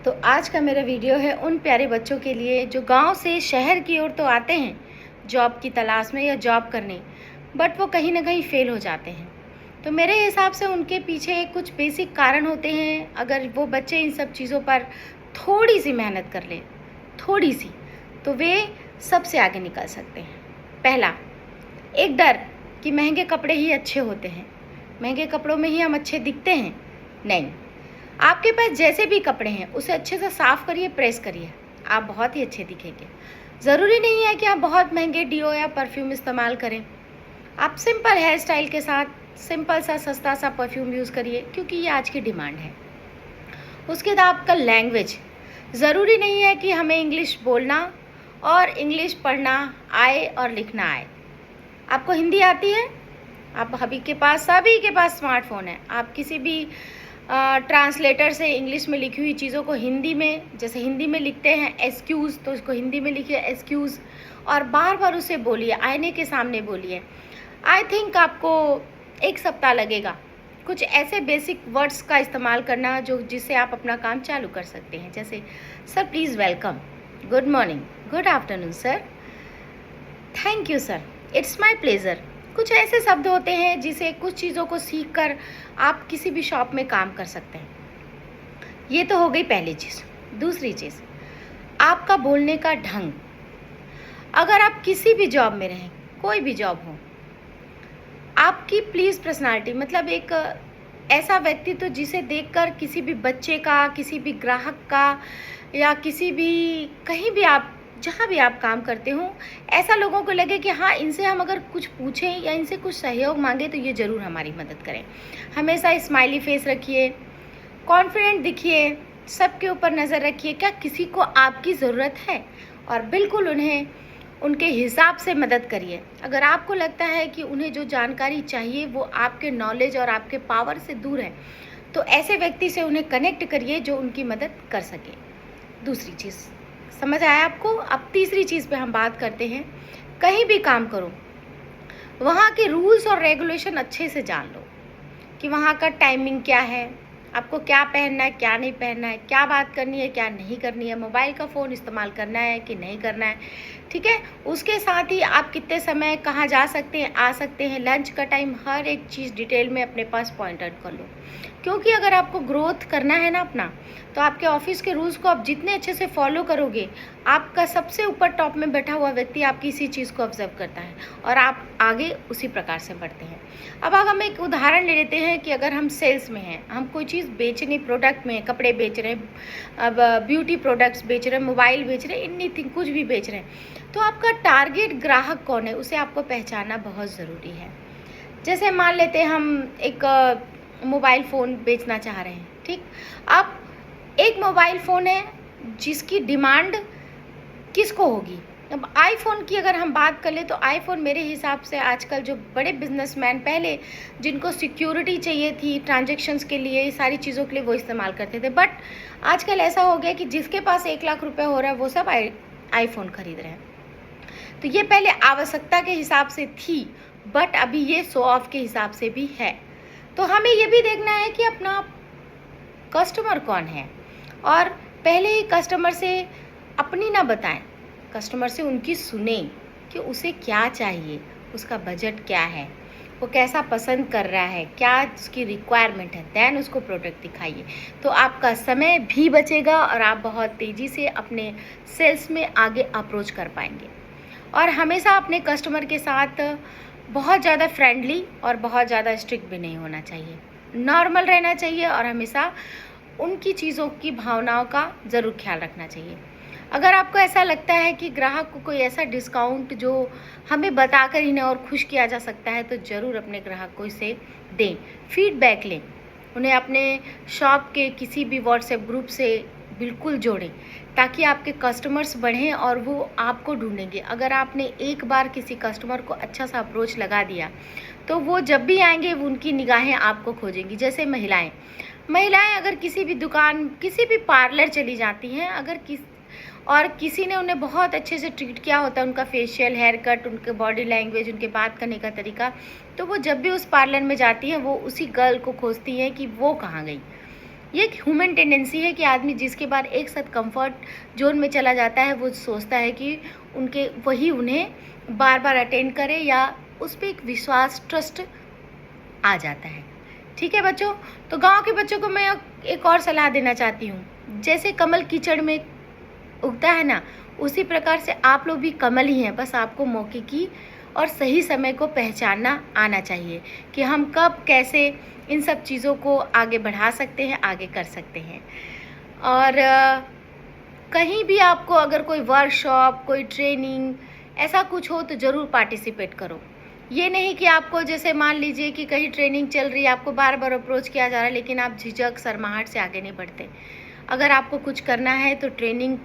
तो आज का मेरा वीडियो है उन प्यारे बच्चों के लिए जो गांव से शहर की ओर तो आते हैं जॉब की तलाश में या जॉब करने, बट वो कहीं ना कहीं फेल हो जाते हैं। तो मेरे हिसाब से उनके पीछे कुछ बेसिक कारण होते हैं। अगर वो बच्चे इन सब चीज़ों पर थोड़ी सी मेहनत कर ले, थोड़ी सी, तो वे सबसे आगे निकल सकते हैं। पहला, एक डर कि महंगे कपड़े ही अच्छे होते हैं, महंगे कपड़ों में ही हम अच्छे दिखते हैं। नहीं, आपके पास जैसे भी कपड़े हैं उसे अच्छे से साफ़ करिए, प्रेस करिए, आप बहुत ही अच्छे दिखेंगे। ज़रूरी नहीं है कि आप बहुत महंगे डिओ या परफ्यूम इस्तेमाल करें। आप सिंपल हेयर स्टाइल के साथ सिंपल सा सस्ता सा परफ्यूम यूज़ करिए, क्योंकि ये आज की डिमांड है। उसके बाद आपका लैंग्वेज, ज़रूरी नहीं है कि हमें इंग्लिश बोलना और इंग्लिश पढ़ना आए और लिखना आए। आपको हिंदी आती है, आप सभी के पास स्मार्टफोन है। आप किसी भी ट्रांसलेटर से इंग्लिश में लिखी हुई चीज़ों को हिंदी में, जैसे हिंदी में लिखते हैं एक्सक्यूज़, तो उसको हिंदी में लिखिए एक्सक्यूज़, और बार बार उसे बोलिए, आईने के सामने बोलिए। आई थिंक आपको 1 सप्ताह लगेगा कुछ ऐसे बेसिक वर्ड्स का इस्तेमाल करना जिससे आप अपना काम चालू कर सकते हैं। जैसे sir please welcome, good morning, good afternoon sir, thank you sir, it's my pleasure. कुछ ऐसे शब्द होते हैं जिसे कुछ चीज़ों को सीखकर आप किसी भी शॉप में काम कर सकते हैं। ये तो हो गई पहली चीज़। दूसरी चीज़, आपका बोलने का ढंग। अगर आप किसी भी जॉब में रहें, कोई भी जॉब हो, आपकी प्लीज़ पर्सनालिटी, मतलब एक ऐसा व्यक्तित्व जिसे देखकर किसी भी बच्चे का, किसी भी ग्राहक का, या किसी भी कहीं भी आप जहाँ भी आप काम करते हो, ऐसा लोगों को लगे कि हाँ, इनसे हम अगर कुछ पूछें या इनसे कुछ सहयोग मांगे तो ये ज़रूर हमारी मदद करें। हमेशा स्माइली फेस रखिए, कॉन्फिडेंट दिखिए, सबके ऊपर नज़र रखिए, क्या किसी को आपकी ज़रूरत है, और बिल्कुल उन्हें उनके हिसाब से मदद करिए। अगर आपको लगता है कि उन्हें जो जानकारी चाहिए वो आपके नॉलेज और आपके पावर से दूर है, तो ऐसे व्यक्ति से उन्हें कनेक्ट करिए जो उनकी मदद कर सके। दूसरी चीज़ समझ आया आपको? अब तीसरी चीज़ पे हम बात करते हैं। कहीं भी काम करो, वहाँ के रूल्स और रेगुलेशन अच्छे से जान लो कि वहाँ का टाइमिंग क्या है, आपको क्या पहनना है, क्या नहीं पहनना है, क्या बात करनी है, क्या नहीं करनी है, मोबाइल का फ़ोन इस्तेमाल करना है कि नहीं करना है, ठीक है। उसके साथ ही आप कितने समय कहाँ जा सकते हैं, आ सकते हैं, लंच का टाइम, हर एक चीज़ डिटेल में अपने पास पॉइंट आउट कर लो। क्योंकि अगर आपको ग्रोथ करना है ना अपना, तो आपके ऑफिस के रूल्स को आप जितने अच्छे से फॉलो करोगे, आपका सबसे ऊपर टॉप में बैठा हुआ व्यक्ति आपकी इसी चीज़ को ऑब्जर्व करता है और आप आगे उसी प्रकार से बढ़ते हैं। अब हम एक उदाहरण ले लेते हैं कि अगर हम सेल्स में हैं, हम कोई चीज़ बेचने, प्रोडक्ट में, कपड़े बेच रहे हैं, अब ब्यूटी प्रोडक्ट्स बेच रहे हैं, मोबाइल बेच रहे हैं, एनीथिंग, कुछ भी बेच रहे हैं, तो आपका टारगेट ग्राहक कौन है, उसे आपको पहचानना बहुत ज़रूरी है। जैसे मान लेते हैं हम एक मोबाइल फ़ोन बेचना चाह रहे हैं, ठीक। अब एक मोबाइल फ़ोन है जिसकी डिमांड किसको होगी। अब आईफ़ोन की अगर हम बात कर ले, तो आईफ़ोन मेरे हिसाब से आजकल जो बड़े बिजनेसमैन, पहले जिनको सिक्योरिटी चाहिए थी ट्रांजैक्शंस के लिए, ये सारी चीज़ों के लिए वो इस्तेमाल करते थे, बट आजकल ऐसा हो गया कि जिसके पास 1 लाख रुपए हो रहा है वो सब आईफ़ोन खरीद रहे हैं। तो ये पहले आवश्यकता के हिसाब से थी, बट अभी ये शो ऑफ के हिसाब से भी है। तो हमें ये भी देखना है कि अपना कस्टमर कौन है, और पहले ही कस्टमर से अपनी ना बताएं, कस्टमर से उनकी सुने कि उसे क्या चाहिए, उसका बजट क्या है, वो कैसा पसंद कर रहा है, क्या उसकी रिक्वायरमेंट है, देन उसको प्रोडक्ट दिखाइए। तो आपका समय भी बचेगा और आप बहुत तेज़ी से अपने सेल्स में आगे अप्रोच कर पाएंगे। और हमेशा अपने कस्टमर के साथ बहुत ज़्यादा फ्रेंडली और बहुत ज़्यादा स्ट्रिक्ट भी नहीं होना चाहिए, नॉर्मल रहना चाहिए, और हमेशा उनकी चीज़ों की भावनाओं का ज़रूर ख्याल रखना चाहिए। अगर आपको ऐसा लगता है कि ग्राहक को कोई ऐसा डिस्काउंट जो हमें बताकर इन्हें और खुश किया जा सकता है, तो ज़रूर अपने ग्राहक को इसे दें, फीडबैक लें, उन्हें अपने शॉप के किसी भी व्हाट्सएप ग्रुप से बिल्कुल जोड़ें, ताकि आपके कस्टमर्स बढ़ें और वो आपको ढूंढेंगे। अगर आपने एक बार किसी कस्टमर को अच्छा सा अप्रोच लगा दिया, तो वो जब भी आएंगे उनकी निगाहें आपको खोजेंगी। जैसे महिलाएं अगर किसी भी दुकान, किसी भी पार्लर चली जाती हैं, अगर किसी ने उन्हें बहुत अच्छे से ट्रीट किया होता है, उनका फेशियल, हेयर कट, उनके बॉडी लैंग्वेज, उनके बात करने का तरीका, तो वो जब भी उस पार्लर में जाती हैं वो उसी गर्ल को खोजती हैं कि वो कहाँ गई, ये एक ह्यूमन टेंडेंसी है कि आदमी जिसके बाद एक साथ कंफर्ट जोन में चला जाता है, वो सोचता है कि वही उन्हें बार बार अटेंड करे या उस पर एक विश्वास, ट्रस्ट आ जाता है। ठीक है बच्चों, तो गांव के बच्चों को मैं एक और सलाह देना चाहती हूँ। जैसे कमल कीचड़ में उगता है ना, उसी प्रकार से आप लोग भी कमल ही हैं, बस आपको मौके की और सही समय को पहचानना आना चाहिए कि हम कब कैसे इन सब चीज़ों को आगे बढ़ा सकते हैं, आगे कर सकते हैं। और कहीं भी आपको अगर कोई वर्कशॉप, कोई ट्रेनिंग ऐसा कुछ हो तो ज़रूर पार्टिसिपेट करो। ये नहीं कि आपको, जैसे मान लीजिए कि कहीं ट्रेनिंग चल रही है, आपको बार बार अप्रोच किया जा रहा है, लेकिन आप झिझक, शर्माहट से आगे नहीं बढ़ते। अगर आपको कुछ करना है तो ट्रेनिंग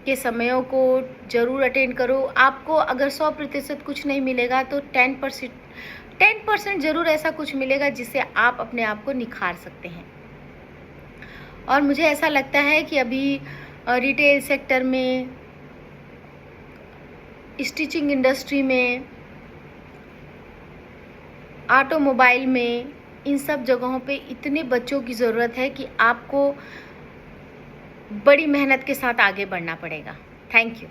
के समयों को ज़रूर अटेंड करो। आपको अगर 100% कुछ नहीं मिलेगा तो 10% ज़रूर ऐसा कुछ मिलेगा जिससे आप अपने आप को निखार सकते हैं। और मुझे ऐसा लगता है कि अभी रिटेल सेक्टर में, स्टिचिंग इंडस्ट्री में, ऑटोमोबाइल में, इन सब जगहों पे इतने बच्चों की ज़रूरत है कि आपको बड़ी मेहनत के साथ आगे बढ़ना पड़ेगा। Thank you.